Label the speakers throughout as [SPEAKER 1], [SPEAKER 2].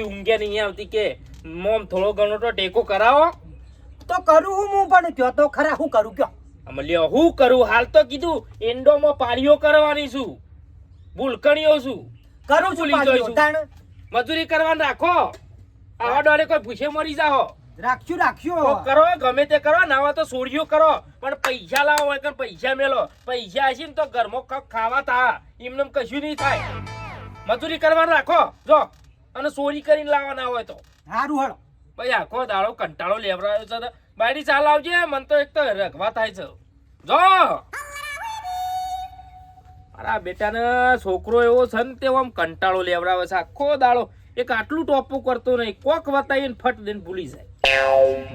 [SPEAKER 1] ઊંઘે નહીં આવતી કે મોમ થોડો ઘણો તો ટેકો કરાવો.
[SPEAKER 2] તો કરું હું પણ કયો તો ખરા હું કરું કયો
[SPEAKER 1] અમલ્યો હું કરું હાલ તો કીધું એન્ડોમાં પાળીઓ કરવાની છું ભૂલકણીઓ છું
[SPEAKER 2] કરું છું પાછું તાણ
[SPEAKER 1] મજૂરી કરવાનું રાખો આવા ડોરે કોઈ પૂછે મરી જાઓ
[SPEAKER 2] રાખ્યું
[SPEAKER 1] કરો ગમે તે કરો નાવા તો સોડિયો કરો પણ પૈસા લાવો હોય કે પૈસા મેલો પૈસા હશે ને તો ઘરમાં ખાવા તા એમને કશું નહીં થાય મજૂરી કરવાનું રાખો જો અને ચોરી કરીને લાવવાના હોય તો
[SPEAKER 2] સારું હળો
[SPEAKER 1] ભાઈ આખો દાડો કંટાળો લેવડાવ્યો છે બાયડી ચાલ આવજે મન તો એક તો રખવા થાય છે જો મારા બેટાને છોકરો એવો છે ને તે આમ કંટાળો લેવડાવે છે આખો દાડો એક આટલું ટોપું કરતો નહીં કોક વતાવીને ફટ દઈને ભૂલી જાય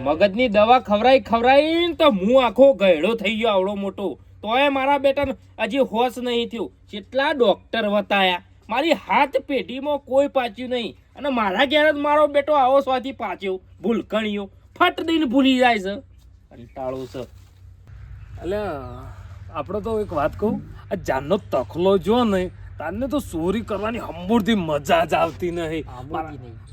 [SPEAKER 1] મગજની દવા ખવરાઈને તો હું આખો ગયડો થઈ ગયો આવડો મોટો તોય મારા બેટાને હજી હોશ નહીં થયું કેટલા ડોક્ટર વતાયા મારી હાથ પેઢીમાં કોઈ પાચ્યું નહીં અને મારા ઘેર જ મારો બેટો આવો સ્વાથી પાચ્યો ભૂલકણીઓ ફટ દઈને ભૂલી જાય છે કંટાળો છે.
[SPEAKER 3] એટલે આપણે તો એક વાત કહું આ જાનનો તખલો જો ને તારને તો ચોરી કરવાની હંબુરથી મજા જ આવતી નહીં.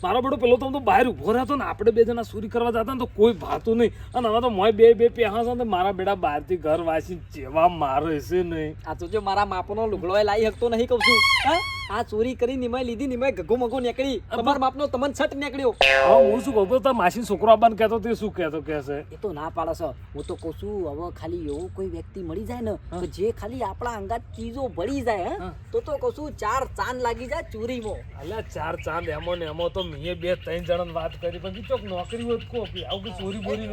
[SPEAKER 3] મારો બેટો પેલો તો બહાર ઉભો રહેતો ને આપણે બે જણા ચોરી કરવા જતા ને તો કોઈ ભાતું નહીં અને હવે તો મોય બે પહેવા છે ને મારા બેટા બહારથી ઘર વાસી જેવા મારે છે નહીં.
[SPEAKER 4] આ તો જો મારા માપનો લુગડો લાવી શકતો નહીં કહું છું હા આ ચોરી કરી નિમાય લીધી નિમાય ગગો મગો નીકળી તમારા માપનો તમને છટ નીકળ્યો.
[SPEAKER 3] હવે હું શું કહું તાર માસી છોકરો આવવાનું કહેતો તે શું કહેતો કે છે
[SPEAKER 4] એ તો ના પાડે છે હું તો કહું છું હવે ખાલી એવો કોઈ વ્યક્તિ મળી જાય ને તો જે ખાલી આપણા અંગાત ચીજો ભળી જાય હે તો કહું છું 4 ચાંદ લાગી જાય ચોરીમાં.
[SPEAKER 3] અલ્યા 4 ચાંદ એમો ને એમો તો મેં 2-3 જણાને વાત કરી પણ ચોક નોકરી હોત કો કે આવું કે ચોરી બોરી